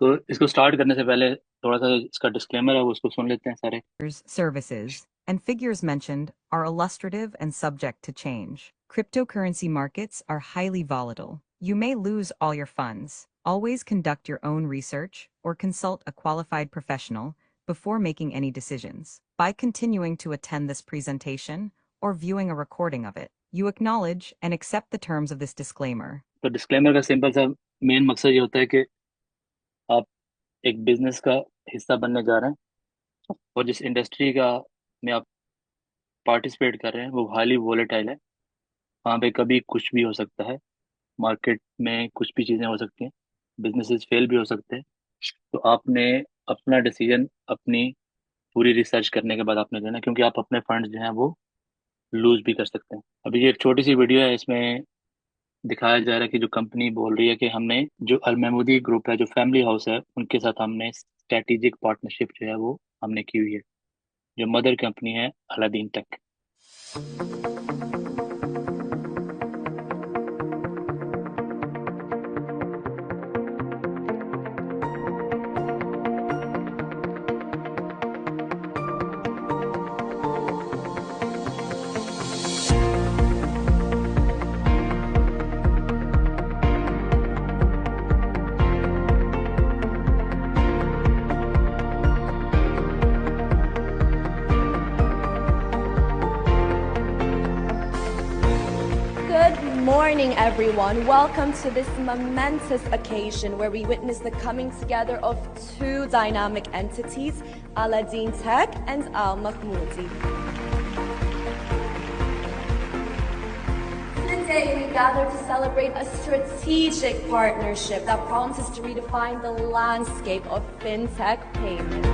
तो इसको स्टार्ट करने से पहले थोड़ा सा इसका डिस्क्लेमर है वो उसको सुन लेते हैं सारे। Services, and figures mentioned are illustrative and subject to change. Cryptocurrency markets are highly volatile. You may lose all your funds. Always conduct your own research or consult a qualified professional before making any decisions. By continuing to attend this presentation or viewing a recording of it, you acknowledge and accept the terms of this disclaimer. तो disclaimer का simple सा main मकसद ये होता है कि आप एक बिजनेस का हिस्सा बनने जा रहे हैं और जिस इंडस्ट्री का में आप पार्टिसिपेट कर रहे हैं वो हाईली वोलेटाइल है। वहाँ पे कभी कुछ भी हो सकता है। मार्केट में कुछ भी चीज़ें हो सकती हैं। बिजनेसेस फेल भी हो सकते हैं। तो आपने अपना डिसीजन अपनी पूरी रिसर्च करने के बाद आपने लेना है, क्योंकि आप अपने फंड्स जो हैं वो लूज भी कर सकते हैं। अभी ये एक छोटी सी वीडियो है, इसमें दिखाया जा रहा है कि जो कंपनी बोल रही है कि हमने जो अल महमूदी ग्रुप है, जो फैमिली हाउस है, उनके साथ हमने स्ट्रेटेजिक पार्टनरशिप जो है वो हमने की हुई है। जो मदर कंपनी है Aladdin Tech. Good morning, everyone. Welcome to this momentous occasion where we witness the coming together of two dynamic entities, Aladdin Tech and Al Mahmoudi. Today, we gather to celebrate a strategic partnership that promises to redefine the landscape of fintech payments.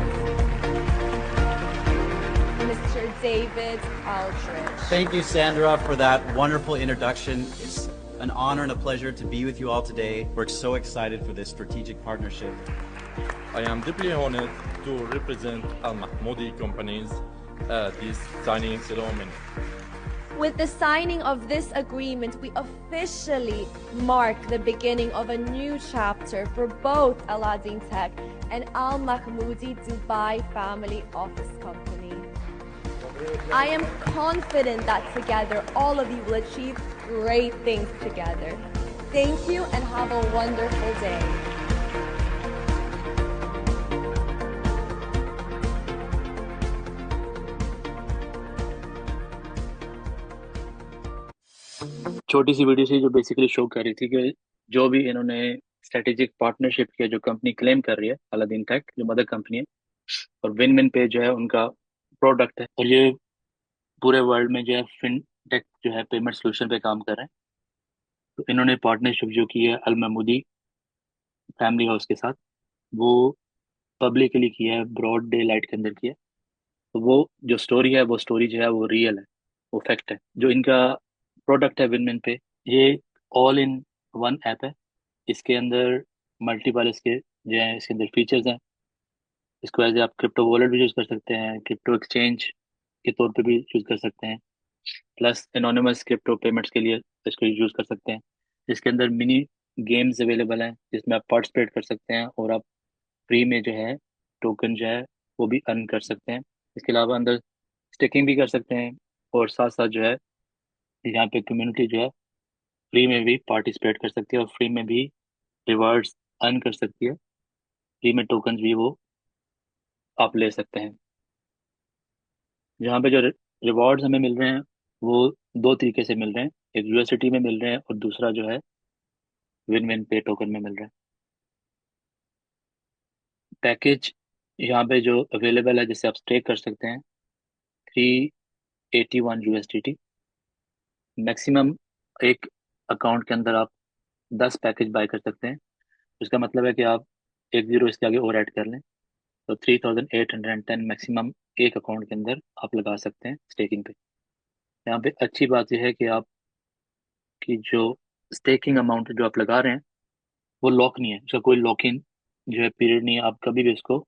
Mr. David Aldrich. Thank you, Sandra, for that wonderful introduction. It's an honor and a pleasure to be with you all today. We're so excited for this strategic partnership. I am deeply honored to represent Al Mahmoudi companies at this signing ceremony. With the signing of this agreement, we officially mark the beginning of a new chapter for both Aladdin Tech and Al Mahmoudi Dubai Family Office Company. I am confident that together, all of you will achieve great things together. Thank you and have a wonderful day. छोटी सी video थी जो basically show कर रही थी कि जो भी इन्होंने स्ट्रेटेजिक पार्टनरशिप किया, जो कंपनी क्लेम कर रही है अलादीन टेक जो मदर कंपनी है, और विन विन पे जो है उनका प्रोडक्ट है, और ये पूरे वर्ल्ड में जो है फिनटेक जो है पेमेंट सोल्यूशन पे काम कर रहे हैं। तो इन्होंने पार्टनरशिप जो की है अल महमूदी फैमिली हाउस के साथ, वो पब्लिकली की है, ब्रॉड डे लाइट के अंदर की है। तो वो जो स्टोरी है वो स्टोरी जो है वो रियल है, वो फैक्ट है। जो इनका प्रोडक्ट है विन विन पे, ये ऑल इन वन ऐप है। इसके अंदर मल्टीपल इसके जो है इसके अंदर फीचर्स हैं। इसको एज आप क्रिप्टो वॉलेट भी यूज कर सकते हैं, क्रिप्टो एक्सचेंज के तौर पे भी यूज कर सकते हैं, प्लस एनोनिमस क्रिप्टो पेमेंट्स के लिए इसको यूज कर सकते हैं। इसके अंदर मिनी गेम्स अवेलेबल हैं जिसमें आप पार्टिसिपेट कर सकते हैं और आप फ्री में जो है टोकन जो है वो भी अर्न कर सकते हैं। इसके अलावा अंदर स्टेकिंग भी कर सकते हैं, और साथ साथ जो है यहाँ पे कम्युनिटी जो है फ्री में भी पार्टिसिपेट कर सकती है और फ्री में भी रिवार्ड्स अर्न कर सकती है। फ्री में टोकन भी वो आप ले सकते हैं। जहाँ पे जो रिवॉर्ड्स हमें मिल रहे हैं वो दो तरीके से मिल रहे हैं। एक यूएसडीटी में मिल रहे हैं और दूसरा जो है विन विन पे टोकन में मिल रहा है। पैकेज यहाँ पे जो अवेलेबल है जिससे आप स्टेक कर सकते हैं, 381 USDT मैक्सिमम। एक अकाउंट के अंदर आप 10 पैकेज बाय कर सकते हैं। इसका मतलब है कि आप एक जीरो इसके आगे और ऐड कर लें तो 3810 मैक्सिमम एक अकाउंट के अंदर आप लगा सकते हैं स्टेकिंग पे। यहाँ पे अच्छी बात यह है कि आपकी जो स्टेकिंग अमाउंट जो आप लगा रहे हैं वो लॉक नहीं है, इसका कोई लॉक इन जो है पीरियड नहीं है। आप कभी भी इसको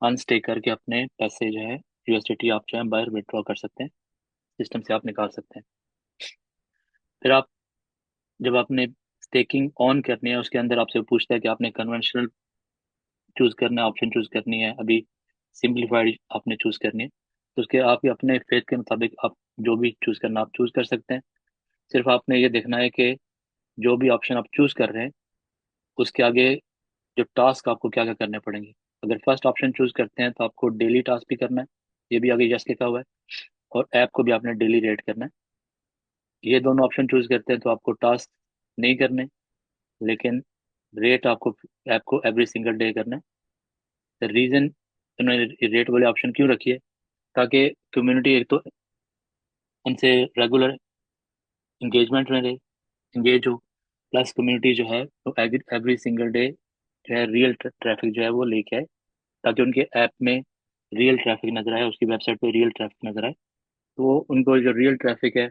अनस्टेक करके अपने पैसे जो है यूएसडीटी आप जो है बाहर विड्रॉ कर सकते हैं, सिस्टम से आप निकाल सकते हैं। फिर आप जब आपने स्टेकिंग ऑन करनी है उसके अंदर आपसे पूछता है कि आपने कन्वेंशनल चूज करना है, ऑप्शन चूज करनी है, अभी सिंप्लीफाइड आपने चूज करनी है, तो उसके आप ही अपने फेथ के मुताबिक आप जो भी चूज करना आप चूज कर सकते हैं। सिर्फ आपने ये देखना है कि जो भी ऑप्शन आप चूज कर रहे हैं उसके आगे जो टास्क आपको क्या क्या करने पड़ेंगे। अगर फर्स्ट ऑप्शन चूज करते हैं तो आपको डेली टास्क भी करना है, ये भी आगे यस लिखा हुआ है, और ऐप को भी आपने डेली रेट करना है। ये दोनों ऑप्शन चूज करते हैं तो आपको टास्क नहीं करने, लेकिन रेट आपको ऐप को एवरी सिंगल डे करना है। रीजन उन्होंने रेट वाले ऑप्शन क्यों रखी है, ताकि कम्युनिटी एक तो उनसे रेगुलर इंगेजमेंट में रहे, इंगेज हो, प्लस कम्युनिटी जो है तो एवरी सिंगल डे जो है रियल ट्रैफिक जो है वो लेके आए, ताकि उनके ऐप में रियल ट्रैफिक नजर आए, उसकी वेबसाइट पे रियल ट्रैफिक नजर आए। तो उनको जो रियल ट्रैफिक है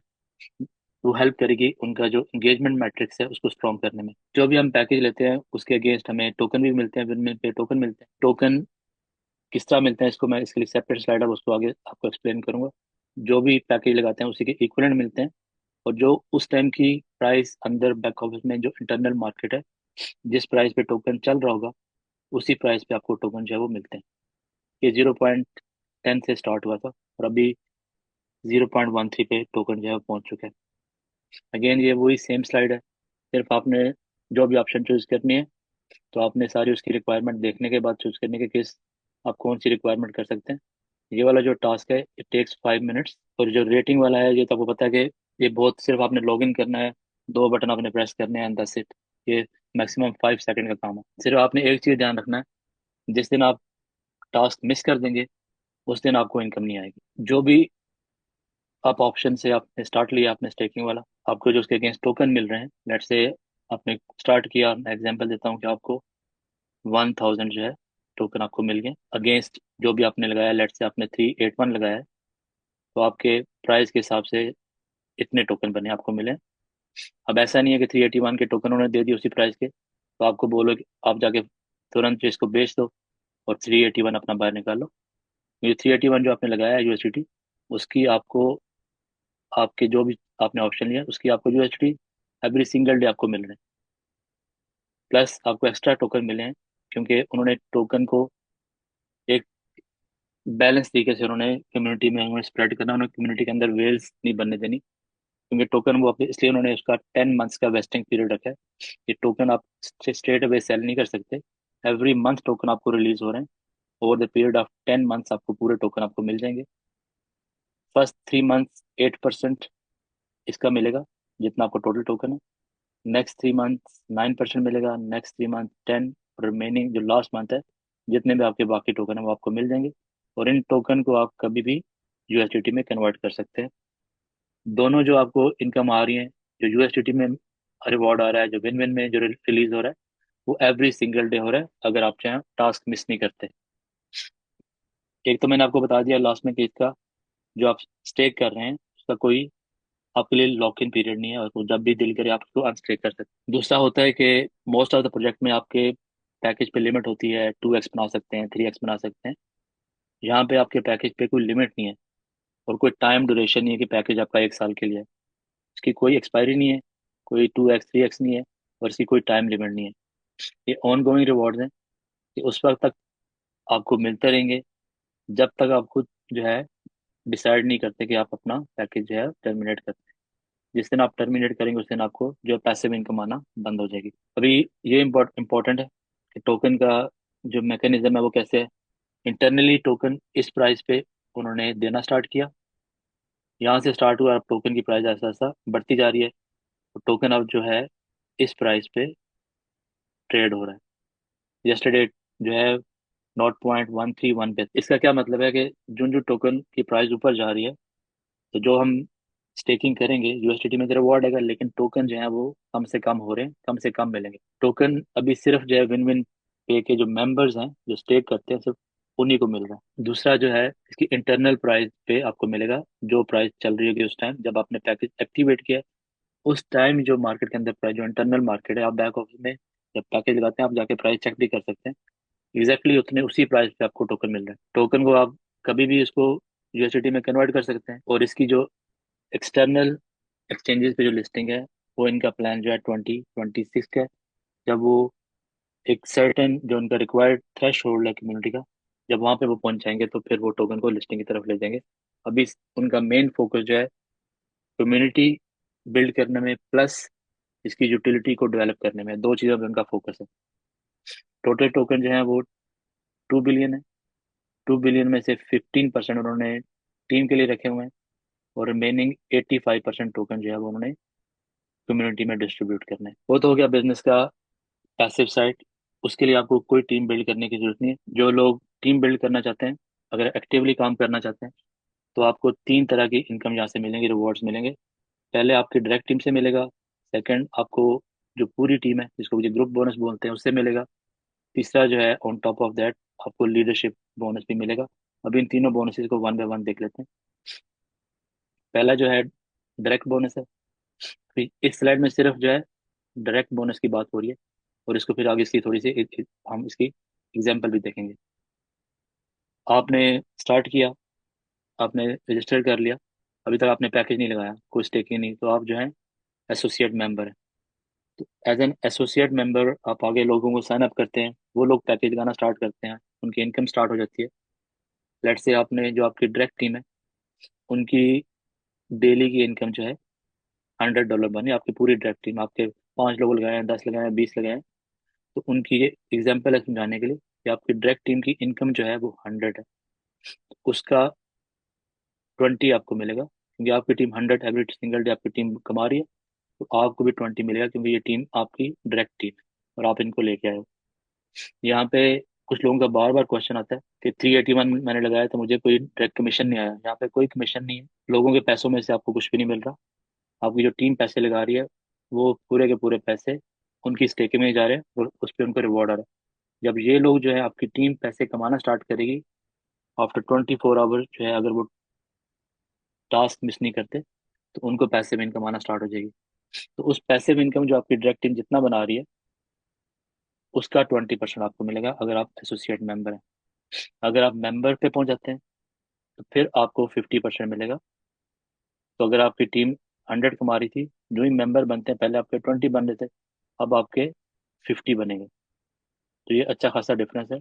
वो हेल्प करेगी उनका जो एंगेजमेंट मैट्रिक्स है उसको स्ट्रॉन्ग करने में। जो भी हम पैकेज लेते हैं उसके अगेंस्ट हमें टोकन भी मिलते हैं, विनमिन पे टोकन मिलते हैं। टोकन किस तरह मिलते हैं इसको मैं इसके लिए सेपरेट स्लाइड है उसको आगे आपको एक्सप्लेन करूंगा। जो भी पैकेज लगाते हैं उसी के इक्विवेलेंट मिलते हैं, और जो उस टाइम की प्राइस अंदर बैक ऑफिस में जो इंटरनल मार्केट है जिस प्राइस पे टोकन चल रहा होगा उसी प्राइस पे आपको टोकन जो है वो मिलते हैं। ये 0.10 से स्टार्ट हुआ था और अभी 0.13 पे टोकन जो है वो पहुंच चुका है। अगेन ये वही सेम स्लाइड है, सिर्फ आपने जो भी ऑप्शन चूज करनी है तो आपने सारी उसकी रिक्वायरमेंट देखने के बाद चूज करने के किस आप कौन सी रिक्वायरमेंट कर सकते हैं। ये वाला जो टास्क है इट टेक्स 5 मिनट्स, और जो रेटिंग वाला है ये तो आपको पता है कि ये बहुत सिर्फ आपने लॉग इन करना है, दो बटन आपने प्रेस करने हैं, दस इट, ये मैक्सिमम 5 सेकंड का काम है। सिर्फ आपने एक चीज़ ध्यान रखना है, जिस दिन आप टास्क मिस कर देंगे उस दिन आपको इनकम नहीं आएगी। जो भी आप ऑप्शन से आपने स्टार्ट लिया आपने स्टेकिंग वाला, आपको जो उसके अगेंस्ट टोकन मिल रहे हैं, लेट्स से आपने स्टार्ट किया, मैं एग्जांपल देता हूँ कि आपको 1000 जो है टोकन आपको मिल गए अगेंस्ट जो भी आपने लगाया, लेट्स से आपने 381 लगाया है, तो आपके प्राइस के हिसाब से इतने टोकन बने आपको मिले। अब ऐसा नहीं है कि 381 के टोकन उन्होंने दे दिए उसी प्राइस के, तो आपको बोलो कि आप जाके तुरंत जो इसको बेच दो और 381 अपना बाहर निकाल लो। ये 381 जो आपने लगाया है यूएसडीटी, उसकी आपको आपके जो भी आपने ऑप्शन लिया उसकी आपको यूएसडीटी एवरी सिंगल डे आपको मिल रहे हैं, प्लस आपको एक्स्ट्रा टोकन मिले हैं, क्योंकि उन्होंने टोकन को एक बैलेंस तरीके से उन्होंने कम्युनिटी में उन्होंने स्प्रेड करना, उन्होंने कम्युनिटी के अंदर वेल्स नहीं बनने देनी, क्योंकि टोकन वो अपने इसलिए उन्होंने उसका 10 मंथ्स का वेस्टिंग पीरियड रखा है। ये टोकन आप स्ट्रेट अवे सेल नहीं कर सकते, एवरी मंथ टोकन आपको रिलीज हो रहे हैं, over the period of 10 months आपको पूरे टोकन आपको मिल जाएंगे। फर्स्ट 3 मंथ्स 8% इसका मिलेगा जितना आपको टोटल टोकन है, नेक्स्ट 3 मंथ्स 9% मिलेगा, नेक्स्ट 3 मंथ 10, रिमेनिंग जो लास्ट मंथ है जितने भी आपके बाकी टोकन है वो आपको मिल जाएंगे, और इन टोकन को आप कभी भी यूएसडीटी में कन्वर्ट कर सकते हैं। दोनों जो आपको इनकम आ रही है, जो यूएसडीटी में रिवॉर्ड आ रहा है, जो विन विन में जो रिलीज हो रहा है, वो एवरी सिंगल डे हो रहा है अगर आप चाहें टास्क मिस नहीं करते। एक तो मैंने आपको बता दिया लास्ट में कि इसका जो आप स्टेक कर रहे हैं उसका कोई आपके लिए लॉक इन पीरियड नहीं है, और वो जब भी दिल करे आप उसको अनस्टेक कर सकते हैं। दूसरा होता है कि मोस्ट ऑफ द प्रोजेक्ट में आपके पैकेज पे लिमिट होती है, 2x बना सकते हैं, 3x बना सकते हैं। यहाँ पे आपके पैकेज पे कोई लिमिट नहीं है, और कोई टाइम ड्यूरेशन नहीं है कि पैकेज आपका 1 साल के लिए है, इसकी कोई एक्सपायरी नहीं है, कोई 2x 3x नहीं है, और इसकी कोई टाइम लिमिट नहीं है। ये ऑन गोइंग रिवॉर्ड्स हैं, ये उस वक्त तक आपको मिलते रहेंगे जब तक आप खुद जो है डिसाइड नहीं करते कि आप अपना पैकेज जो है टर्मिनेट करते हैं। जिस दिन आप टर्मिनेट करेंगे उस दिन आपको जो पैसिव इनकम आना बंद हो जाएगी। अभी ये इम्पोर्टेंट है कि टोकन का जो मैकेनिज्म है वो कैसे है। इंटरनली टोकन इस प्राइस पे उन्होंने देना स्टार्ट किया, यहाँ से स्टार्ट हुआ, अब टोकन की प्राइस ऐसा ऐसा बढ़ती जा रही है, तो टोकन अब जो है इस प्राइस पे ट्रेड हो रहा है। यस्टरडे जो है 0.131 पे, इसका क्या मतलब है कि जो जो टोकन की प्राइस ऊपर जा रही है, तो जो हम स्टेकिंग करेंगे यूएसडीटी में तो रिवॉर्ड आएगा, लेकिन टोकन जो है वो कम से कम हो रहे हैं, कम से कम मिलेंगे। टोकन अभी सिर्फ जो है विन विन पे के जो मेंबर्स हैं जो स्टेक करते हैं सिर्फ उन्हीं को मिल रहा है। दूसरा जो है इसकी इंटरनल प्राइस पे आपको मिलेगा, जो प्राइस चल रही होगी उस टाइम जब आपने पैकेज एक्टिवेट किया है, उस टाइम जो मार्केट के अंदर प्राइस जो इंटरनल मार्केट है, आप बैक ऑफिस में जब पैकेज लगाते हैं आप जाके प्राइस चेक भी कर सकते हैं, एग्जैक्टली उतने उसी प्राइस पे आपको टोकन मिल रहा है। टोकन को आप कभी भी इसको यूएसडीटी में कन्वर्ट कर सकते हैं, और इसकी जो एक्सटर्नल एक्सचेंजेस पे जो लिस्टिंग है वो इनका प्लान जो है 2026 का है, जब वो एक सर्टेन जो उनका रिक्वायर्ड थ्रेश होल्ड है कम्युनिटी का, जब वहां पे वो पहुंच जाएंगे तो फिर वो टोकन को लिस्टिंग की तरफ ले जाएंगे। अभी उनका मेन फोकस जो है कम्युनिटी बिल्ड करने में प्लस इसकी यूटिलिटी को डेवलप करने में, दो चीज़ों में उनका फोकस है। टोटल टोकन जो है वो 2 बिलियन है। 2 बिलियन में से 15% उन्होंने टीम के लिए रखे हुए हैं, और रिमेनिंग 85% टोकन जो है वो उन्होंने कम्युनिटी में डिस्ट्रीब्यूट करना है। वो तो हो गया बिजनेस का पैसिव साइड। उसके लिए आपको कोई टीम बिल्ड करने की जरूरत नहीं है। जो लोग टीम बिल्ड करना चाहते हैं, अगर एक्टिवली काम करना चाहते हैं, तो आपको तीन तरह की इनकम यहाँ से मिलेंगी, रिवॉर्ड्स मिलेंगे। पहले आपकी डायरेक्ट टीम से मिलेगा। सेकंड, आपको जो पूरी टीम है जिसको ग्रुप बोनस बोलते हैं उससे मिलेगा। तीसरा जो है ऑन टॉप ऑफ दैट आपको लीडरशिप बोनस भी मिलेगा। अब इन तीनों बोनसेस को वन बाय वन देख लेते हैं। पहला जो है डायरेक्ट बोनस है। फिर इस स्लाइड में सिर्फ जो है डायरेक्ट बोनस की बात हो रही है, और इसको फिर आगे इसकी थोड़ी सी हम इसकी एग्जाम्पल भी देखेंगे। आपने स्टार्ट किया, आपने रजिस्टर कर लिया, अभी तक आपने पैकेज नहीं लगाया, कोई स्टेकिंग नहीं, तो आप जो है एसोसिएट मेंबर है। तो एज एन एसोसिएट मेंबर आप आगे लोगों को साइन अप करते हैं, वो लोग पैकेज लगाना स्टार्ट करते हैं, उनकी इनकम स्टार्ट हो जाती है। लेट से आपने जो आपकी डायरेक्ट टीम है उनकी डेली की इनकम जो है $100 बनी। आपकी पूरी डायरेक्ट टीम, आपके 5 लोग लगाए हैं, 10 लगाए हैं, 20 लगाए हैं, तो उनकी ये एग्जाम्पल है समझाने के लिए कि आपकी डायरेक्ट टीम की इनकम जो है वो 100 है। उसका 20 आपको मिलेगा, क्योंकि आपकी टीम 100 एवरी सिंगल डे आपकी टीम कमा रही है, तो आपको भी 20 मिलेगा, क्योंकि ये टीम आपकी डायरेक्ट टीम है और आप इनको लेके आए हो। यहाँ पे कुछ लोगों का बार बार क्वेश्चन आता है कि 381 मैंने लगाया तो मुझे कोई डायरेक्ट कमीशन नहीं आया। यहाँ पे कोई कमीशन नहीं है, लोगों के पैसों में से आपको कुछ भी नहीं मिल रहा। आपकी जो टीम पैसे लगा रही है वो पूरे के पूरे पैसे उनकी स्टेकिंग में जा रहे हैं, और उस पर उनको रिवॉर्ड आ रहा है। जब ये लोग जो है आपकी टीम पैसे कमाना स्टार्ट करेगी आफ्टर 24 आवर्स जो है, अगर वो टास्क मिस नहीं करते, तो उनको पैसे में इनकम आना स्टार्ट हो जाएगी। तो उस पैसे में इनकम जो आपकी डायरेक्ट टीम जितना बना रही है उसका 20% आपको मिलेगा, अगर आप एसोसिएट मेंबर हैं। अगर आप मेंबर पे पहुंच जाते हैं तो फिर आपको 50% मिलेगा। तो अगर आपकी टीम 100 कमा रही थी, जो ही मेंबर बनते हैं, पहले आपके 20 बन रहे थे, अब आपके 50 बनेंगे। तो ये अच्छा खासा डिफरेंस है,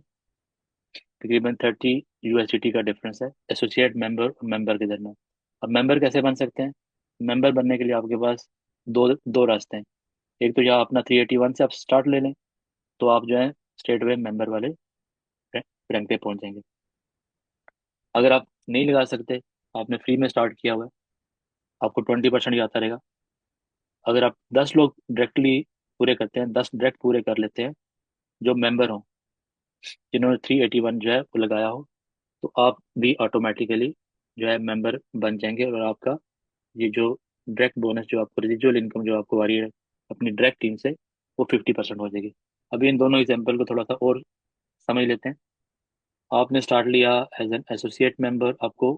तकरीबन 30 USDT का डिफरेंस है एसोसिएट मेंबर और मेंबर के दरमियान। अब मेंबर कैसे बन सकते हैं? मेंबर बनने के लिए आपके पास दो दो रास्ते हैं। एक तो या अपना 381 से आप स्टार्ट ले लें, तो आप जो है स्ट्रेट अवे मेंबर वाले रैंक पे पहुंच जाएंगे। अगर आप नहीं लगा सकते, आपने फ्री में स्टार्ट किया हुआ है, आपको 20% ही आता रहेगा। अगर आप 10 लोग डायरेक्टली पूरे करते हैं, 10 डायरेक्ट पूरे कर लेते हैं जो मेंबर हों, जिन्होंने 381 जो है वो लगाया हो, तो आप भी ऑटोमेटिकली जो है मेंबर बन जाएंगे, और आपका ये जो डायरेक्ट बोनस जो आपको रेजिजुअल इनकम जो आपको आ रही है अपनी डायरेक्ट टीम से, वो 50% हो जाएगी। अभी इन दोनों एग्जाम्पल को थोड़ा सा और समझ लेते हैं। आपने स्टार्ट लिया एज एन एसोसिएट मेंबर, आपको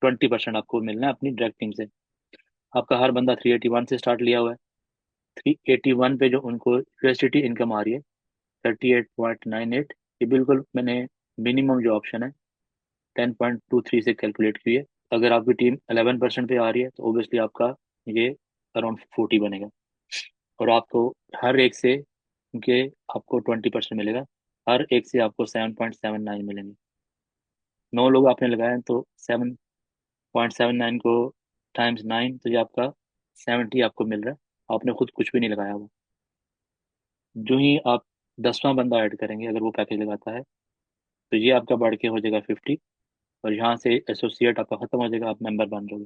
20% आपको मिलना है अपनी डायरेक्ट टीम से। आपका हर बंदा 381 से स्टार्ट लिया हुआ है। 381 पे जो उनको यूएसडीटी इनकम आ रही है 38.98, ये बिल्कुल मैंने मिनिमम जो ऑप्शन है 10.23 से कैलकुलेट की है। अगर आपकी टीम 11% पे आ रही है तो ऑब्वियसली आपका ये अराउंड 40 बनेगा, और आपको हर एक से, क्योंकि आपको 20% मिलेगा, हर एक से आपको 7.79 मिलेंगे। 9 लोग आपने लगाए हैं, तो 7.79 को टाइम्स 9, तो ये आपका 70 आपको मिल रहा है। आपने खुद कुछ भी नहीं लगाया हुआ। जो ही आप 10वां बंदा ऐड करेंगे अगर वो पैकेज लगाता है, तो ये आपका बढ़ के हो जाएगा 50, और यहाँ से एसोसिएट आपका खत्म हो जाएगा, आप मेंबर बन जाओगे।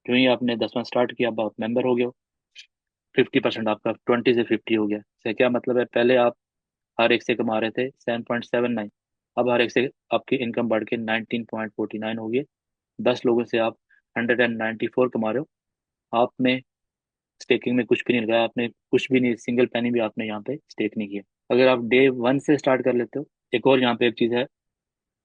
जो ही आपने 10वां स्टार्ट किया, अब आप मेंबर हो गए हो। 50% आपका 20 से 50 हो गया। इसका क्या मतलब है? पहले आप हर एक से कमा रहे थे 7.79, अब हर एक से आपकी इनकम बढ़ के 19.49 हो गई। 10 लोगों से आप 194 कमा रहे हो। आपने स्टेकिंग में कुछ भी नहीं लगाया, आपने कुछ भी नहीं, सिंगल पेनी भी आपने यहाँ पे स्टेक नहीं किया। अगर आप डे 1 से स्टार्ट कर लेते हो, एक और यहाँ पे एक चीज़ है,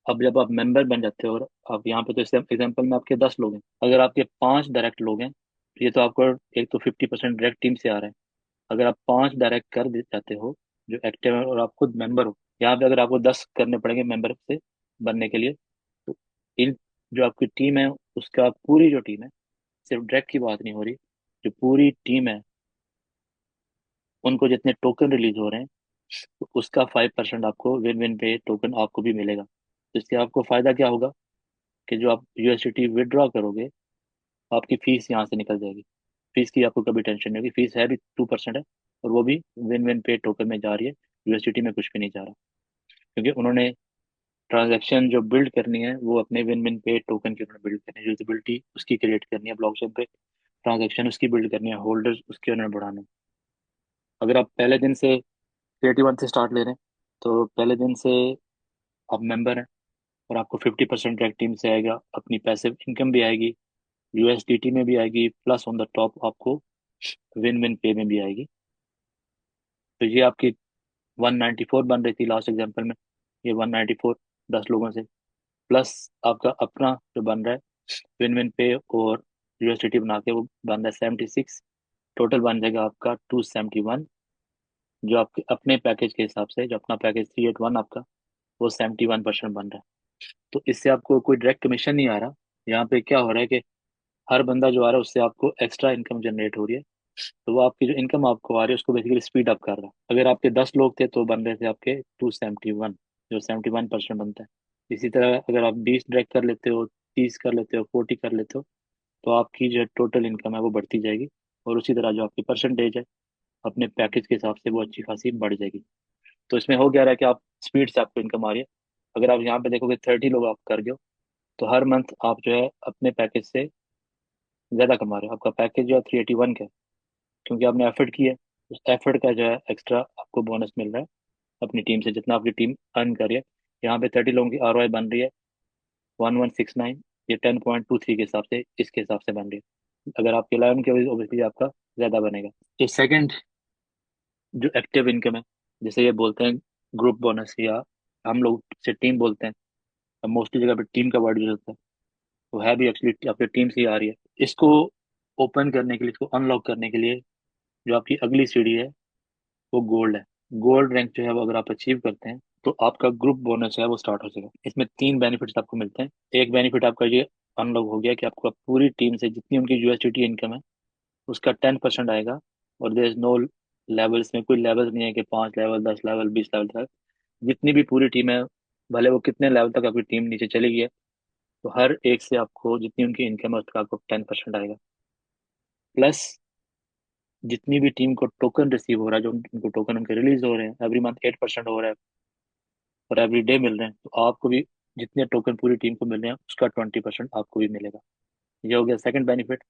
अब जब आप मेंबर बन जाते हो, और आप यहाँ पे, तो एग्जाम्पल में आपके 10 लोग हैं, अगर आपके 5 डायरेक्ट लोग हैं, तो ये तो आपको एक तो 50% डायरेक्ट टीम से आ रहा है। अगर आप 5 डायरेक्ट कर दे जाते हो जो एक्टिव है, और आप खुद मेंबर हो, यहाँ पे अगर आपको 10 करने पड़ेंगे मेंबर से बनने के लिए, तो इन जो आपकी टीम है उसका पूरी जो टीम है, सिर्फ डायरेक्ट की बात नहीं हो रही, जो पूरी टीम है उनको जितने टोकन रिलीज हो रहे हैं तो उसका 5% आपको विन विन पे टोकन आपको भी मिलेगा। तो इससे आपको फायदा क्या होगा कि जो आप यूएसडीटी विदड्रॉ करोगे, आपकी फीस यहाँ से निकल जाएगी। फीस की आपको कभी टेंशन नहीं होगी। फीस है भी 2% है, और वो भी विन विन पे टोकन में जा रही है, यूएसडीटी में कुछ भी नहीं जा रहा। क्योंकि उन्होंने ट्रांजैक्शन जो बिल्ड करनी है वो अपने विन विन पे टोकन के ऊपर बिल्ड करनी है, यूजिबिलिटी उसकी क्रिएट करनी है ब्लॉकचेन पे, ट्रांजैक्शन उसकी बिल्ड करनी है, होल्डर्स उसके उन्होंने बढ़ाना है। अगर आप पहले दिन से क्रिएटिव वन से स्टार्ट ले रहे हैं, तो पहले दिन से आप मेंबर हैं, और आपको 50% डायरेक्ट टीम से आएगा, अपनी पैसिव इनकम भी आएगी, यूएसडीटी में भी आएगी, प्लस ऑन द टॉप आपको विन विन पे में भी आएगी। तो ये आपकी 194 बन रही थी लास्ट एग्जांपल में, ये 194 10 लोगों से, प्लस आपका अपना जो बन रहा है विन विन पे और यूएसडीटी बना के वो बन रहा है 76, टोटल बन जाएगा आपका 271। जो आपके अपने पैकेज के हिसाब से, जो अपना पैकेज 381 आपका, वो 71% बन रहा है। तो इससे आपको कोई डायरेक्ट कमीशन नहीं आ रहा। यहाँ पे क्या हो रहा है कि हर बंदा जो आ रहा है उससे आपको एक्स्ट्रा इनकम जनरेट हो रही है। तो वो आपकी जो इनकम आपको आ रही है उसको बेसिकली स्पीड अप कर रहा है। अगर आपके 10 लोग थे तो बन रहे थे आपके 271, जो 71% बनता है। इसी तरह अगर आप 20 डायरेक्ट कर लेते हो, 30 कर लेते हो, 40 कर लेते हो, तो आपकी जो टोटल इनकम है वो बढ़ती जाएगी। और उसी तरह जो आपकी परसेंटेज है अपने पैकेज के हिसाब से वो अच्छी खासी बढ़ जाएगी। तो इसमें हो क्या रहा है कि आप स्पीड से आपको इनकम आ रही है। अगर आप यहाँ पे देखोगे 30 लोग आप कर गए हो, तो हर मंथ आप जो है अपने पैकेज से ज़्यादा कमा रहे हो। आपका पैकेज जो है 381 का है, क्योंकि आपने एफर्ट किया है। उस एफर्ट का जो है एक्स्ट्रा आपको बोनस मिल रहा है अपनी टीम से, जितना आपकी टीम अर्न कर रही है। यहाँ पे 30 लोगों की आरओआई बन रही है 1169, ये 10.23 के हिसाब से, इसके हिसाब से बन रही है। अगर आपके 11 के, ऑब्वियसली आपका ज़्यादा बनेगा। ये सेकंड जो एक्टिव इनकम है, जैसे ये बोलते हैं ग्रुप बोनस, या हम लोग से टीम बोलते हैं, मोस्टली जगह पे टीम का वर्ड यूज होता है, वो है भी एक्चुअली आपके टीम से ही आ रही है। इसको ओपन करने के लिए, इसको अनलॉक करने के लिए जो आपकी अगली सीढ़ी है वो गोल्ड है। गोल्ड रैंक जो है वो अगर आप अचीव करते हैं तो आपका ग्रुप बोनस है वो स्टार्ट हो जाएगा। इसमें तीन बेनिफिट्स आपको मिलते हैं। एक बेनिफिट आपका ये अनलॉक हो गया कि आपको पूरी टीम से जितनी उनकी यूएसडीटी इनकम है उसका 10% आएगा। और देयर इज नो लेवल्स, में कोई लेवल नहीं है कि 5 लेवल, 10 लेवल, 20 लेवल तक। जितनी भी पूरी टीम है, भले वो कितने लेवल तक आपकी टीम नीचे चली गई है, तो हर एक से आपको जितनी उनकी इनकम है उसका आपको 10% आएगा। प्लस जितनी भी टीम को टोकन रिसीव हो रहा है, जो उनको टोकन उनके रिलीज हो रहे हैं एवरी मंथ 8% हो रहा है, और एवरी डे मिल रहे हैं, तो आपको भी जितने टोकन पूरी टीम को मिल रहे हैं उसका 20% आपको भी मिलेगा। ये हो गया सेकंड बेनिफिट।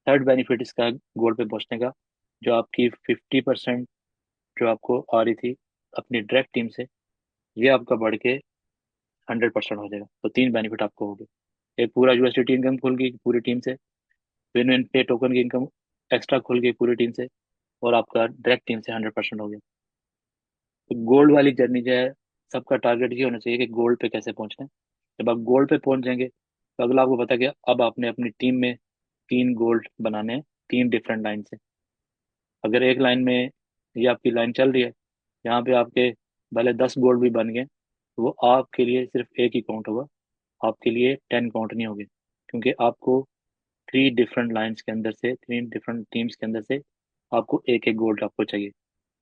थर्ड बेनिफिट इसका गोल पे पहुंचने का, जो आपकी 50% जो आपको आ रही थी अपनी डायरेक्ट टीम से, ये आपका बढ़ के 100% हो जाएगा। तो तीन बेनिफिट आपको हो गए। एक पूरा यूएसडीटी इनकम खुल गई पूरी टीम से, विन विन पे टोकन की इनकम एक्स्ट्रा खुल गई पूरी टीम से, और आपका डायरेक्ट टीम से 100% हो गया। तो गोल्ड वाली जर्नी जो है, सबका टारगेट ये होना चाहिए कि गोल्ड पे कैसे पहुंचना है। जब आप गोल्ड पे पहुंच जाएंगे तो अगला आपको पता है कि अब आपने अपनी टीम में 3 गोल्ड बनाने हैं, 3 डिफरेंट लाइन से। अगर एक लाइन में ये आपकी लाइन चल रही है, यहाँ पे आपके भले 10 गोल्ड भी बन गए, तो वो आपके लिए सिर्फ एक ही काउंट होगा, आपके लिए 10 काउंट नहीं होंगे। क्योंकि आपको 3 डिफरेंट लाइन्स के अंदर से, 3 डिफरेंट टीम्स के अंदर से आपको एक एक गोल्ड आपको चाहिए।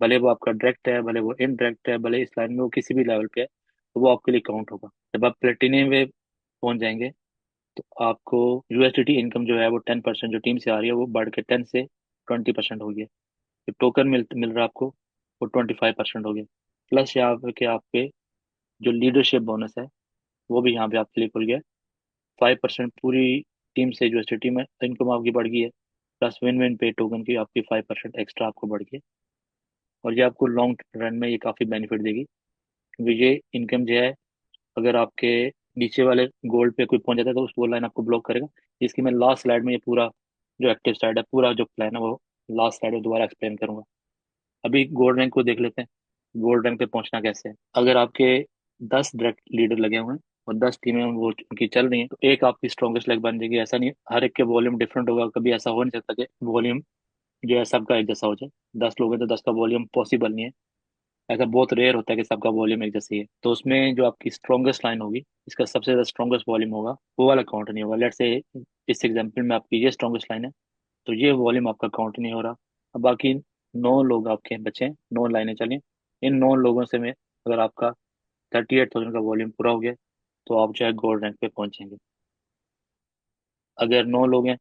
भले वो आपका डायरेक्ट है, भले वो इनडायरेक्ट है, भले इस लाइन में वो किसी भी लेवल पे है, तो वो आपके लिए काउंट होगा। जब आप प्लेटिनियम में पहुंच जाएंगे तो आपको यूएसडीटी इनकम जो है वो 10% जो टीम से आ रही है वो बढ़ के 10 से 20% हो गया। जो टोकन मिल रहा है आपको वो 25% हो गया। प्लस यहाँ पे कि आपके जो लीडरशिप बोनस है वो भी यहाँ पे आपके लिए खुल गया। 5% पूरी टीम से जो सिटी में इनकम आपकी बढ़ गई है, प्लस विन विन पे टोकन की आपकी 5% एक्स्ट्रा आपको बढ़ गई है। और ये आपको लॉन्ग रन में ये काफ़ी बेनिफिट देगी, क्योंकि ये इनकम जो है अगर आपके नीचे वाले गोल्ड पे कोई पहुंच जाता है तो उस वो लाइन आपको ब्लॉक करेगा। इसकी मैं लास्ट स्लाइड में ये पूरा जो एक्टिव साइड है, पूरा जो प्लान है वो लास्ट स्लाइड में दोबारा एक्सप्लेन करूंगा। अभी गोल्ड रैंक को देख लेते हैं, गोल्ड रैंक पे पहुंचना कैसे है। अगर आपके 10 डायरेक्ट लीडर लगे हुए हैं और 10 टीमें वो उनकी चल रही हैं, तो एक आपकी स्ट्रॉन्गेस्ट लेग बन जाएगी। ऐसा नहीं है, हर एक के वॉल्यूम डिफरेंट होगा, कभी ऐसा हो नहीं सकता कि वॉल्यूम जो है सबका एक जैसा हो जाए। 10 लोग हैं तो 10 का वॉल्यूम पॉसिबल नहीं है। ऐसा बहुत रेयर होता है कि सबका वॉल्यूम एक जैसे ही है। तो उसमें जो आपकी स्ट्रॉन्गेस्ट लाइन होगी, इसका सबसे ज्यादा स्ट्रॉन्गेस्ट वॉल्यूम होगा, वो वाला काउंट नहीं होगा। लेट्स से इस एग्जांपल में आपकी ये स्ट्रॉन्गेस्ट लाइन है, तो ये वॉल्यूम आपका काउंट नहीं हो रहा। अब बाकी 9 लोग आपके बचे हैं, 9 लाइनें चलें, इन 9 लोगों से में अगर आपका 38,000 का वॉल्यूम पूरा हो गया तो आप जो है गोल्ड रैंक पे पहुंचेंगे। अगर 9 लोग हैं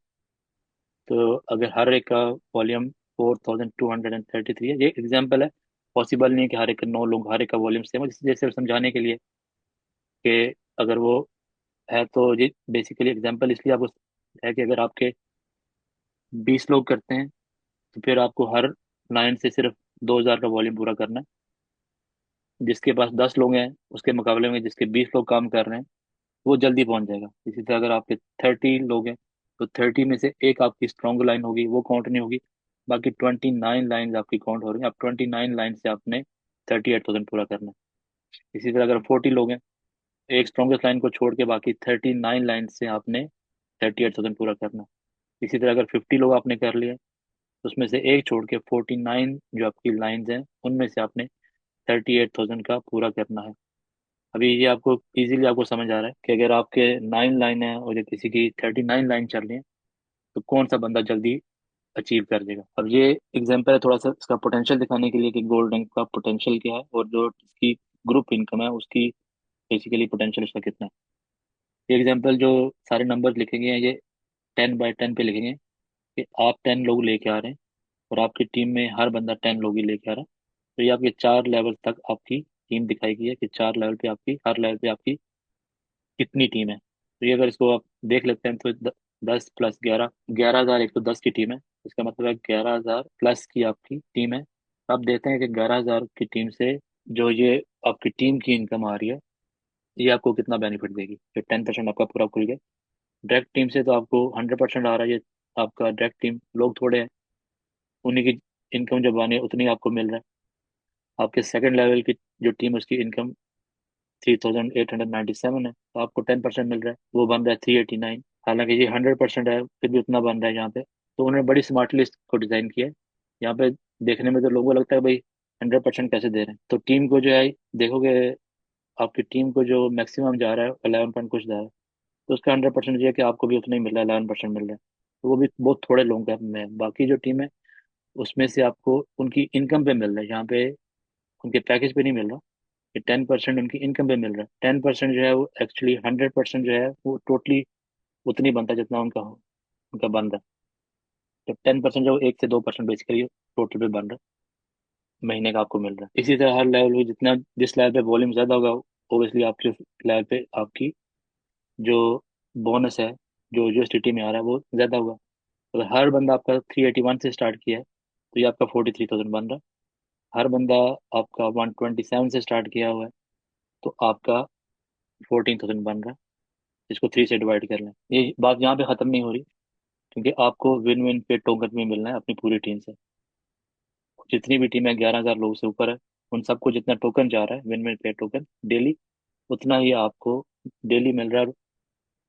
तो अगर हर एक का वॉल्यूम 4,233 है, ये एग्जाम्पल है, पॉसिबल नहीं है कि हर एक 9 लोग हर एक का वॉल्यूम सेम हो, जैसे सिर्फ समझाने के लिए कि अगर वो है तो ये बेसिकली एग्जाम्पल इसलिए आपको है कि अगर आपके 20 लोग करते हैं तो फिर आपको हर लाइन से सिर्फ 2,000 का वॉल्यूम पूरा करना है। जिसके पास 10 लोग हैं उसके मुकाबले में जिसके 20 लोग काम कर रहे हैं वो जल्दी पहुंच जाएगा। इसी तरह अगर आपके 30 लोग हैं तो 30 में से एक आपकी स्ट्रॉन्ग लाइन होगी, वो काउंट नहीं होगी। बाकी 29 लाइन आपकी काउंट हो रही है। अब 29 लाइन से आपने 38,000 पूरा करना है। इसी तरह अगर 40 लोग हैं, एक स्ट्रॉन्गेस्ट लाइन को छोड़ के बाकी 39 लाइन से आपने 38,000 पूरा करना है। इसी तरह अगर 50 लोग आपने कर लिए तो उसमें से एक छोड़ के 49 जो आपकी लाइंस हैं उनमें से आपने 38,000 का पूरा करना है। अभी ये आपको इजीली आपको समझ आ रहा है कि अगर आपके 9 लाइन है और जो किसी की 39 लाइन चल रही है तो कौन सा बंदा जल्दी अचीव कर देगा। अब ये एग्जांपल है थोड़ा सा इसका पोटेंशियल दिखाने के लिए कि गोल्ड रैंक का पोटेंशियल क्या है और जो इसकी ग्रुप इनकम है उसकी बेसिकली पोटेंशियल उसका कितना है। ये एग्जांपल जो सारे नंबर लिखेंगे ये 10 बाय 10 पे लिखेंगे कि आप 10 लोग लेके आ रहे हैं और आपकी टीम में हर बंदा 10 लोग ही लेके आ रहा है। तो ये आपके 4 लेवल तक आपकी टीम दिखाई गई है कि 4 लेवल पे आपकी हर लेवल पे आपकी कितनी टीम है। तो ये अगर इसको आप देख लेते हैं तो 10 + 11, 11,110 की टीम है। इसका मतलब है 11,000 प्लस की आपकी टीम है। आप देखते हैं कि 11,000 की टीम से जो ये आपकी टीम की इनकम आ रही है ये आपको कितना बेनिफिट देगी। जो 10% आपका पूरा खुल गया डायरेक्ट टीम से तो आपको 100% आ रहा है। ये आपका डायरेक्ट टीम लोग थोड़े हैं, उन्हीं की इनकम जो बने उतनी आपको मिल रहा है। आपके सेकंड लेवल की जो टीम उसकी इनकम 3,897 है तो आपको 10% मिल रहा है, वो बन रहा है 389। हालांकि ये 100% है फिर भी उतना बन रहा है यहाँ पे। तो उन्होंने बड़ी स्मार्टली इसको डिजाइन किया है। यहाँ पे देखने में तो लोगों को लगता है भाई 100% कैसे दे रहे हैं। तो टीम को जो है देखोगे आपकी टीम को जो मैक्सिमम जा रहा है 11 पॉइंट कुछ जा रहा है तो उसका 100% ये है कि आपको भी उतना ही मिल रहा है, 11% मिल रहा है। तो वो भी बहुत थोड़े लोगों का में बाकी जो टीम है उसमें से आपको उनकी इनकम पे मिल रहा है, यहाँ पे उनके पैकेज पे नहीं मिल रहा। ये 10% उनकी इनकम पे मिल रहा है। 10% जो है वो एक्चुअली 100% जो है वो टोटली उतनी बनता है जितना उनका हो उनका बन रहा है। तो 10% जो 1 से 2% बेसिकली टोटल पे बन रहा है महीने का आपको मिल रहा है। इसी तरह हर लेवल पे जितना जिस लेवल पे वॉल्यूम ज्यादा होगा ओबियसली आपके लेवल पे आपकी जो बोनस है जो यूएसडीटी में आ रहा है वो ज्यादा होगा। अगर हर बंदा आपका 381 से स्टार्ट किया है तो ये आपका 43,000 बन रहा है। हर बंदा आपका 127 से स्टार्ट किया हुआ है तो आपका 14,000 बन रहा है। इसको 3 से डिवाइड कर लें। ये बात यहाँ पे खत्म नहीं हो रही क्योंकि आपको विन विन पे टोकन भी मिलना है अपनी पूरी टीम से। जितनी भी टीम है 11,000 लोगों से ऊपर है उन सबको जितना टोकन जा रहा है विन विन पे टोकन डेली उतना ही आपको डेली मिल रहा है।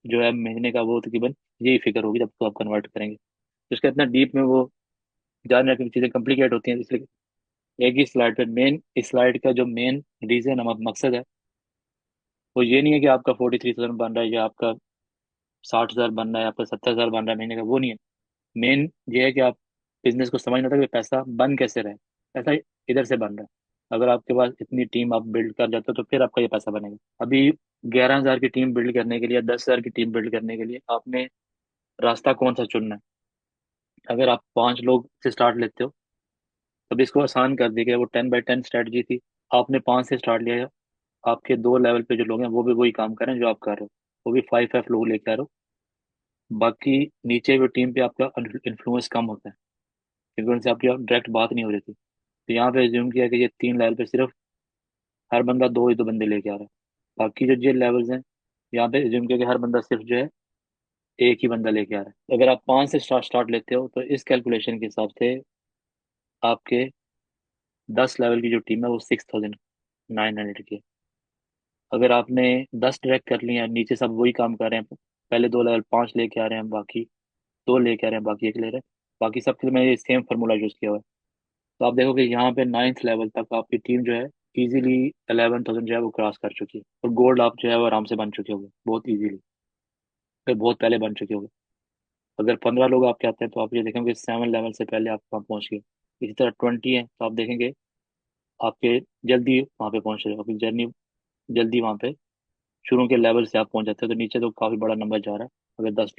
जो है महीने का वो तकरीबन यही फिगर होगी जब तो आप कन्वर्ट करेंगे। तो इसका इतना डीप में वो जानने की चीज़ें कॉम्प्लिकेट होती हैं इसलिए एक ही स्लाइड पे मेन इस स्लाइड का जो मेन रीजन मकसद है वो ये नहीं है कि आपका 43,000 बन रहा है या आपका 60,000 बन रहा है आपका 70,000 बन रहा है महीने का, वो नहीं है। मेन ये है कि आप बिजनेस को समझना था कि पैसा बन कैसे रहे। पैसा इधर से बन रहा है। अगर आपके पास इतनी टीम आप बिल्ड कर जाते हो तो फिर आपका ये पैसा बनेगा। अभी 11,000 की टीम बिल्ड करने के लिए 10,000 की टीम बिल्ड करने के लिए आपने रास्ता कौन सा चुनना है। अगर आप 5 लोग से स्टार्ट लेते हो तब इसको आसान कर दिया गया। वो 10 बाय 10 स्ट्रेटजी थी, आपने 5 से स्टार्ट लिया। आपके 2 लेवल पे जो लोग हैं वो भी वही काम कर रहे हैं जो आप कर रहे हो, वो भी 5 5 लोग लेके आ रहे हो। बाकी नीचे जो टीम पे आपका इन्फ्लुएंस कम होता है क्योंकि उनसे आपकी डायरेक्ट बात नहीं हो रही थी। तो यहाँ पे एज्यूम किया कि ये 3 लेवल पे सिर्फ हर बंदा दो ही दो बंदे लेके आ रहा है। बाकी जो ये लेवल्स हैं यहाँ पे एज्यूम किया कि हर बंदा सिर्फ जो है एक ही बंदा लेके आ रहा है। तो अगर आप 5 से स्टार्ट लेते हो तो इस कैलकुलेशन के हिसाब से आपके 10 लेवल की जो टीम है वो 6,900 की है। अगर आपने 10 ट्रैक कर लिए हैं नीचे सब वही काम कर रहे हैं, पहले 2 लेवल 5 लेके आ रहे हैं, बाकी 2 लेके आ रहे हैं, बाकी 1 ले रहे हैं, बाकी सबके लिए मैंने सेम फार्मूला यूज किया हुआ है। तो आप देखोगे यहाँ पे 9th लेवल तक आपकी टीम जो है इजीली 11,000 जो है वो क्रॉस कर चुकी है और गोल्ड आप जो है वो आराम से बन चुके होगे बहुत इजीली, फिर बहुत पहले बन चुके होगे। अगर 15 लोग आपके आते हैं तो आप ये देखेंगे 7 लेवल से पहले आप वहाँ पहुंच गए। इसी तरह 20 है तो आप देखेंगे आपके जल्दी वहाँ पे पहुंच रहे हो, आपकी जर्नी जल्दी वहाँ पे शुरू के लेवल से आप पहुंच जाते हो, तो नीचे तो काफी बड़ा नंबर जा रहा है। अगर 10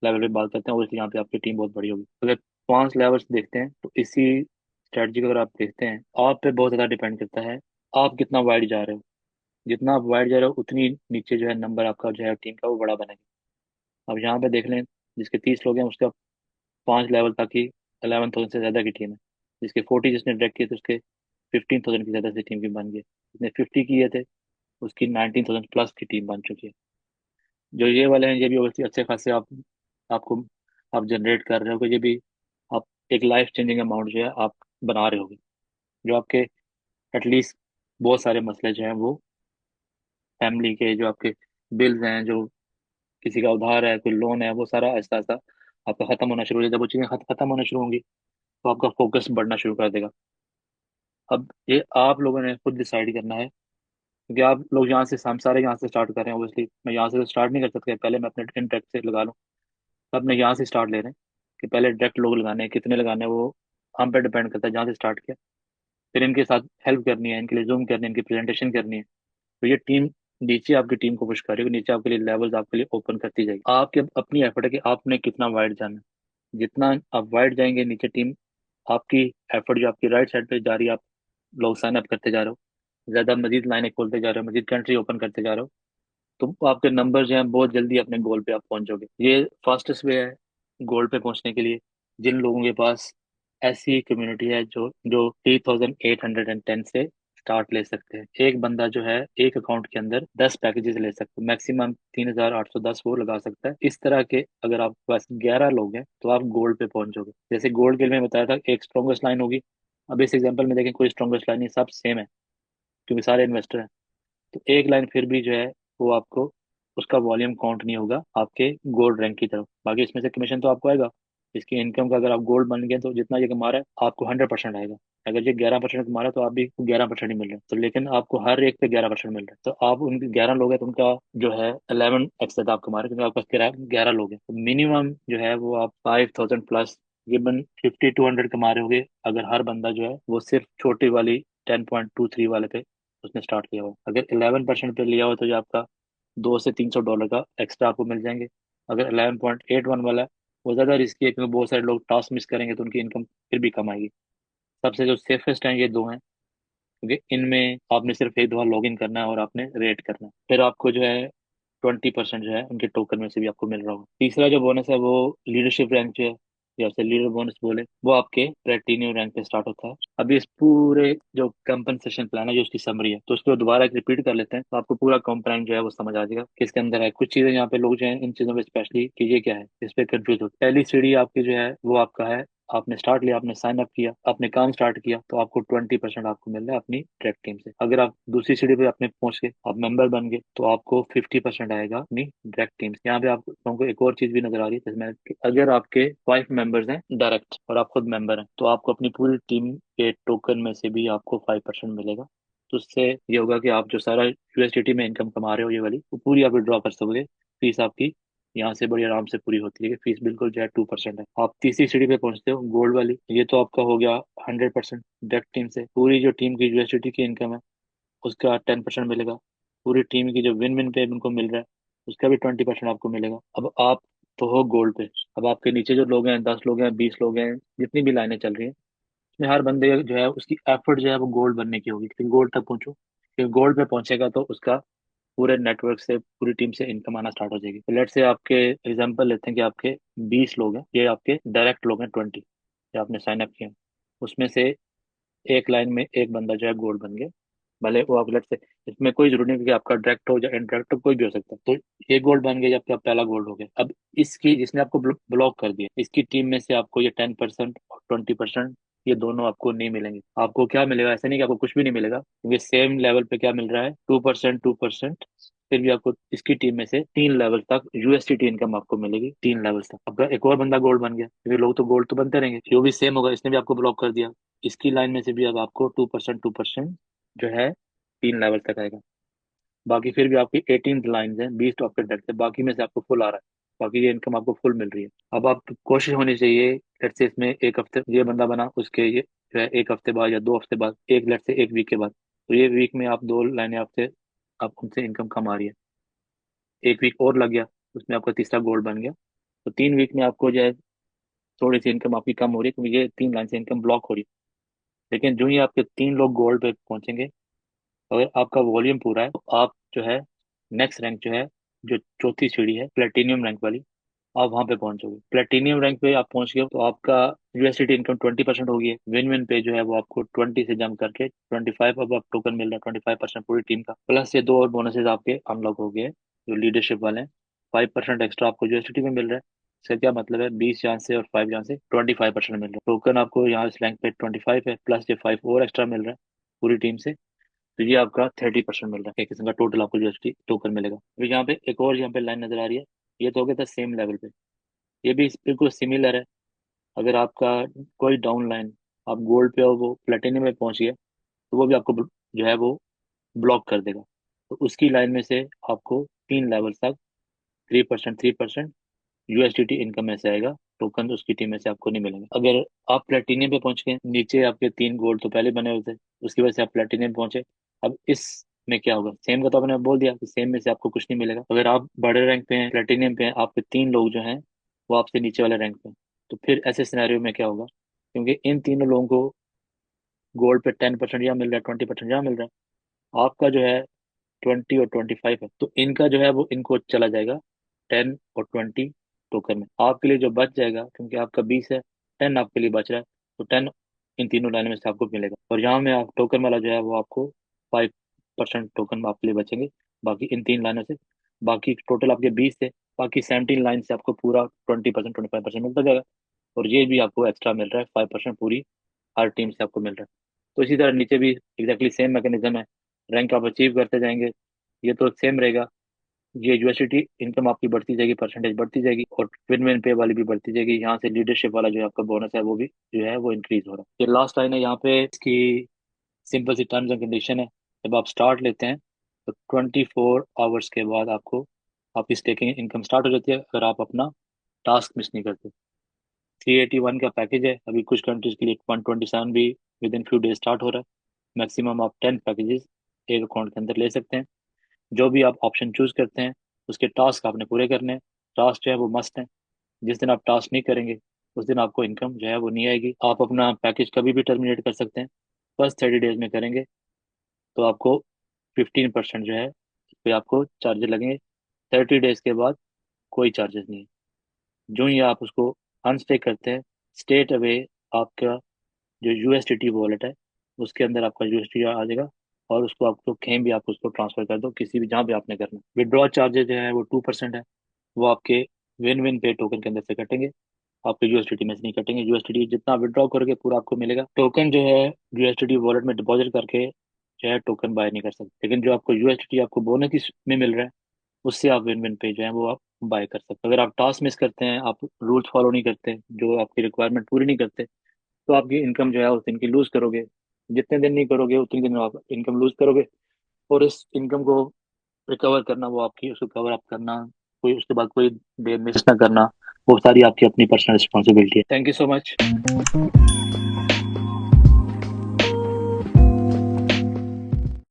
लेवल पे बात करते हैं, उसके यहाँ पे आपकी टीम बहुत बड़ी होगी। अगर 5 लेवल्स देखते हैं तो इसी स्ट्रेटजी को अगर आप देखते हैं, आप पे बहुत ज्यादा डिपेंड करता है आप कितना वाइड जा रहे हो। जितना आप वाइड जा रहे हो उतनी नीचे जो है नंबर आपका जो है टीम का वो बड़ा बनेगा। अब यहाँ पे देख लें, जिसके 30 लोग हैं उसका 5 लेवल तक की 11,000 से ज्यादा की टीम है। जिसके 40 जिसने डायरेक्ट किए थे उसके 15,000 की ज्यादा से टीम की बन गई। जिसने 50 किए थे उसकी 19,000 प्लस की टीम बन चुकी है। जो ये वाले हैं ये भी obviously अच्छे खासे आपको आप जनरेट कर रहे हो, ये भी आप एक लाइफ चेंजिंग अमाउंट जो है आप बना रहे होगे। जो आपके एटलीस्ट बहुत सारे मसले जो हैं वो फैमिली के, जो आपके बिल्स हैं, जो किसी का उधार है, कोई लोन है, वो सारा आहिस्ता आहिस्ता आपका खत्म होना शुरू हो जाएगा। जब वो चीजें खत्म होना शुरू होंगी तो आपका फोकस बढ़ना शुरू कर देगा। अब ये आप लोगों ने खुद डिसाइड करना है, क्योंकि आप लोग यहाँ से हम सारे यहाँ से स्टार्ट कर रहे हैं। ऑब्वियसली मैं यहाँ से तो स्टार्ट नहीं कर सकता, पहले मैं अपने इंटरेक्ट से लगा लूँ। अपने यहाँ से स्टार्ट ले रहे हैं कि पहले डायरेक्ट लोग लगाने हैं, कितने लगाने हैं वो हम पे डिपेंड करता है। जहाँ से स्टार्ट किया, फिर इनके साथ हेल्प करनी है, इनके लिए जूम करनी है, इनकी प्रेजेंटेशन करनी है, तो ये टीम नीचे आपकी टीम को पुश कर रही है, नीचे आपके लिए लेवल्स आपके लिए ओपन करती जाएगी। आपके अपनी एफर्ट है कि आपने कितना वाइड जाना है। जितना आप वाइड जाएंगे नीचे टीम आपकी एफर्ट जो आपकी राइट साइड पे जा रही है, आप लोग साइन अप करते जा रहे हो, ज्यादा मजीद लाइनें खोलते जा रहे हो, मजीद कंट्री ओपन करते जा रहे हो, तो आपके नंबर जो हैं बहुत जल्दी अपने गोल पे आप पहुंच जाओगे। ये फास्टेस्ट वे है गोल पे पहुंचने के लिए। जिन लोगों के पास ऐसी कम्युनिटी है जो जो 3,810 से स्टार्ट ले सकते हैं। एक बंदा जो है एक अकाउंट के अंदर 10 पैकेजेस ले सकते हैं, मैक्सिमम 3,810 वो लगा सकता है। इस तरह के अगर आप पास 11 लोग हैं तो आप गोल्ड पे पहुंच जाओगे। जैसे गोल्ड के लिए मैं बताया था, एक स्ट्रॉन्गेस्ट लाइन होगी। अब इस एग्जाम्पल में देखें, कोई स्ट्रॉन्गेस्ट लाइन नहीं, सब सेम है क्योंकि सारे इन्वेस्टर हैं। तो एक लाइन फिर भी जो है वो आपको उसका वॉल्यूम काउंट नहीं होगा आपके गोल्ड रैंक की तरफ। बाकी इसमें से कमीशन तो आपको आएगा। इसकी इनकम का अगर आप गोल्ड बन गए तो जितना ये कमा रहा है आपको 100% आएगा। अगर ये 11% कमा रहा है तो आप भी 11% ही मिल रहा है, तो लेकिन आपको हर एक पे 11% मिल रहा है। तो आप उन 11 लोग हैं तो उनका जो है 11x ज्यादा आप कमा रहे हैं, क्योंकि आपके पास 11 लोग हैं। तो मिनिमम जो है वो आप 5,000 प्लस ये 50-200 कमा रहे होगे, अगर हर बंदा जो है वो सिर्फ छोटी वाली 10.23 वाले पे उसने स्टार्ट किया हुआ। अगर 11% पे लिया हो तो ये आपका $200 से $300 का एक्स्ट्रा आपको मिल जाएंगे। अगर 11.81 वाला है वो ज़्यादा रिस्की है, क्योंकि बहुत सारे लोग टास्क मिस करेंगे तो उनकी इनकम फिर भी कम आएगी। सबसे जो सेफेस्ट हैं ये दो हैं, क्योंकि इनमें आपने सिर्फ एक दफा लॉग इन करना है और आपने रेट करना है, फिर आपको जो है 20% जो है उनके टोकन में से भी आपको मिल रहा होगा। तीसरा जो बोनस है वो लीडरशिप रैंक जो है, या फिर लीडर बोनस बोले, वो आपके प्लेटिनियम रैंक पे स्टार्ट होता है। अभी इस पूरे जो कंपनसेशन प्लान है जो उसकी समरी है, तो उसको दोबारा एक रिपीट कर लेते हैं, तो आपको पूरा कंपोनेंट जो है वो समझ आ जाएगा किसके अंदर है। कुछ चीजें यहाँ पे लोग जो है इन चीजों में स्पेशली कि ये क्या है इस पे कंफ्यूज होते हैं। पहली सीढ़ी आपकी जो है वो आपका है, आपने स्टार्ट लिया, आपने साइन अप किया, आपने काम स्टार्ट किया, तो आपको 20% आपको मिल रहा है अपनी ट्रैक टीम से। अगर आप दूसरी सीढ़ी पे आपने पहुंच के आप मेंबर बन गए तो आपको 50% आएगा अपनी डायरेक्ट टीम से। यहाँ पे आपको एक और चीज भी नजर आ रही है जिसमें कि अगर आपके 5 मेंबर्स हैं डायरेक्ट और आप खुद मेंबर हैं तो आपको अपनी पूरी टीम के टोकन में से भी आपको 5% मिलेगा। तो उससे ये होगा कि आप जो सारा यूएसडीटी में इनकम कमा रहे हो ये वाली, वो पूरी आप विड्रॉ कर सकोगे। फीस आपकी यहाँ से बड़ी आराम से पूरी होती है कि फीस बिल्कुल जो है 2% है। आप तीसरी सीढ़ी पे पहुंचते हो गोल्ड वाली, ये तो आपका हो गया 100% डायरेक्ट टीम से। पूरी जो टीम की यूएसडीटी की इनकम है उसका 10% मिलेगा। पूरी टीम की जो विन विन पे उनको मिल रहा है उसका भी 20% आपको मिलेगा। अब आप तो हो गोल्ड पे, अब आपके नीचे जो लोग हैं, 10 लोग हैं, 20 लोग हैं, जितनी भी लाइनें चल रही हैं, इसमें हर बंदे जो है उसकी एफर्ट जो है वो गोल्ड बनने की होगी कि गोल्ड तक पहुंचो। फिर गोल्ड पे पहुंचेगा तो उसका पूरे नेटवर्क से, पूरी टीम से इनकम आना स्टार्ट हो जाएगी। तो लेट से आपके एग्जांपल लेते हैं कि आपके 20 लोग हैं, ये आपके डायरेक्ट लोग हैं 20 जो आपने साइन अप किए हैं। उसमें से एक लाइन में एक बंदा जो है गोल्ड बन गया, भले वो आप लेट से, इसमें कोई जरूरी नहीं कि आपका डायरेक्ट हो या इनडायरेक्ट हो, कोई भी हो सकता है। तो ये गोल्ड बन गया जबकि आप पहला गोल्ड हो गया। अब इसकी जिसने आपको ब्लॉक कर दिया, इसकी टीम में से आपको ये 10% और 20% ये दोनों आपको नहीं मिलेंगे। आपको क्या मिलेगा, ऐसा नहीं कि आपको कुछ भी नहीं मिलेगा, क्योंकि सेम लेवल पे क्या मिल रहा है, 2%, 2%। फिर भी आपको इसकी टीम में से 3 लेवल तक यूएसटीटी इनकम आपको मिलेगी, 3 लेवल तक। अब एक और बंदा गोल्ड बन गया, क्योंकि लोग तो गोल्ड तो बनते रहेंगे, जो भी सेम होगा इसने भी आपको ब्लॉक कर दिया, इसकी लाइन में से भी अब आपको 2% जो है 3 लेवल तक आएगा। बाकी फिर भी आपकी 18 लाइन है, 20 टॉप के है, बाकी में से आपको फुल आ रहा है, बाकी ये इनकम आपको फुल मिल रही है। अब आप कोशिश होनी चाहिए, लेट्स से इसमें एक हफ्ते ये बंदा बना, उसके ये जो है एक हफ्ते बाद या 2 हफ्ते बाद, एक लेट से एक वीक के बाद, तो ये वीक में आप 2 लाइनें आपसे, आप उनसे इनकम कम आ रही है। एक वीक और लग गया, उसमें आपका तीसरा गोल्ड बन गया, तो 3 वीक में आपको जो है थोड़ी सी इनकम आपकी कम हो रही है, क्योंकि ये 3 लाइन से इनकम ब्लॉक हो रही है। लेकिन जो ही आपके 3 लोग गोल्ड पे पहुंचेंगे, अगर आपका वॉल्यूम पूरा है, तो आप जो है नेक्स्ट रैंक जो है, जो चौथी सीढ़ी है प्लेटिनियम रैंक वाली, आप वहां पे पहुंचोगे। प्लेटिनियम रैंक पे आप पहुंच गए तो आपका यूएसडीटी इनकम 20% होगी। विन विन पे जो है वो आपको 20 से जम करके 25 अब आप टोकन मिल रहा है, 25% पूरी टीम का, प्लस ये 2 और बोनसेस आपके अनलॉक हो गए हैं जो लीडरशिप वाले हैं। 5% एक्स्ट्रा आपको यूएसडीटी में मिल रहा है। इसका क्या मतलब है, 20 जान से और 5 जान से 25% मिल रहा है। टोकन आपको यहाँ इस रैंक पे 25 है, प्लस ये 5 और एक्स्ट्रा मिल रहा है पूरी टीम से, तो ये आपका 30% मिल रहा है। एक किस्म का टोटल आपको यूएसडी टोकन मिलेगा। अभी यहाँ पे एक और यहाँ पे लाइन नजर आ रही है, ये तो हो गया था सेम लेवल पे, ये भी बिल्कुल सिमिलर है। अगर आपका कोई डाउन लाइन, आप गोल्ड पे और वो प्लेटिनियम में पहुंच गए, तो वो भी आपको जो है वो ब्लॉक कर देगा। तो उसकी लाइन में से आपको 3 लेवल तक 3% यूएसडीटी इनकम में से आएगा, टोकन उसकी टीम में से आपको नहीं मिलेंगे। अगर आप प्लेटिनियम पे पहुंच गए, नीचे आपके 3 गोल्ड तो पहले बने हुए थे, उसकी वजह से आप प्लेटिनियम पहुंचे, अब इस में क्या होगा, सेम का तो आपने बोल दिया कि सेम में से आपको कुछ नहीं मिलेगा। अगर आप बड़े रैंक पे हैं, प्लेटिनियम पे हैं, आपके 3 लोग जो हैं वो आपसे नीचे वाले रैंक पे हैं, तो फिर ऐसे सिनेरियो में क्या होगा, क्योंकि इन तीनों लोगों को गोल्ड पे 10% यहाँ मिल रहा है, 20% यहाँ मिल रहा है, आपका जो है 20 और 25 है, तो इनका जो है वो इनको चला जाएगा 10 और 20 टोकन में। आपके लिए जो बच जाएगा, क्योंकि आपका 20 है, 10 आपके लिए बच रहा है, तो 10 इन तीनों लाइनों में से आपको मिलेगा। और यहाँ में आप टोकन वाला जो है वो आपको 5% टोकन आपके लिए बचेंगे, बाकी इन 3 लाइनों से। बाकी टोटल आपके 20 थे, बाकी 17 लाइन से आपको पूरा 20%, 25% मिलता जाएगा। और ये भी आपको एक्स्ट्रा मिल रहा है, 5% पूरी हर टीम से आपको मिल रहा है। तो इसी तरह नीचे भी एग्जैक्टली सेम मैकेनिज्म है, रैंक आप अचीव करते जाएंगे, ये तो सेम रहेगा। ये यूएसडीटी इनकम आपकी बढ़ती जाएगी, परसेंटेज बढ़ती जाएगी, और विन विन पे वाली भी बढ़ती जाएगी। यहाँ से लीडरशिप वाला जो आपका बोनस है वो भी जो है वो इंक्रीज हो रहा है। ये लास्ट लाइन है, यहाँ पे इसकी सिंपल सी टर्म्स एंड कंडीशन है। जब आप स्टार्ट लेते हैं तो 24 आवर्स के बाद आपको आपकी स्टेकिंग इनकम स्टार्ट हो जाती है, अगर आप अपना टास्क मिस नहीं करते। 381 का पैकेज है, अभी कुछ कंट्रीज के लिए 127 भी with in few days start हो रहा है। मैक्सिमम आप 10 पैकेजेस एक अकाउंट के अंदर ले सकते हैं। जो भी आप ऑप्शन चूज करते हैं उसके टास्क आपने पूरे करने हैं। टास्क जो है वो मस्ट है, जिस दिन आप टास्क नहीं करेंगे उस दिन आपको इनकम जो है वो नहीं आएगी। आप अपना पैकेज कभी भी टर्मिनेट कर सकते हैं, बस 30 डेज में करेंगे तो आपको 15% जो है इस पे आपको चार्जेस लगेंगे। 30 डेज के बाद कोई चार्जेस नहीं है। जो ही आप उसको अनस्टे करते हैं, स्टेट अवे आपका जो यूएसडीटी वॉलेट है उसके अंदर आपका यूएसडी आ जाएगा, और उसको आपको कहीं भी आप उसको ट्रांसफर कर दो, किसी भी जहाँ भी आपने करना। विड्रॉ चार्जेस जो है वो 2% है, वो आपके विन विन पे टोकन के अंदर से कटेंगे, आपके यूएसडीटी में से नहीं कटेंगे। यूएसडीटी जितना विड्रॉ करोगे पूरा आपको मिलेगा। टोकन जो है यूएसडीटी वॉलेट में डिपॉजिट करके जो है टोकन बाय नहीं कर सकते, लेकिन जो आपको यूएसडीटी आपको बोनस में मिल रहा है उससे आप विन विन पे जो है वो आप बाय कर सकते हो। अगर आप टास्क मिस करते हैं, आप रूल्स फॉलो नहीं करते, जो आपकी रिक्वायरमेंट पूरी नहीं करते, तो आपकी इनकम जो है उस दिन की लूज करोगे। जितने दिन नहीं करोगे उतने दिन आप इनकम लूज करोगे, और इस इनकम को रिकवर करना, वो आपकी उसको कवर अप करना, कोई उसके बाद कोई डे मिस ना करना, वो सारी आपकी अपनी पर्सनल रिस्पॉन्सिबिलिटी है। Thank you so much.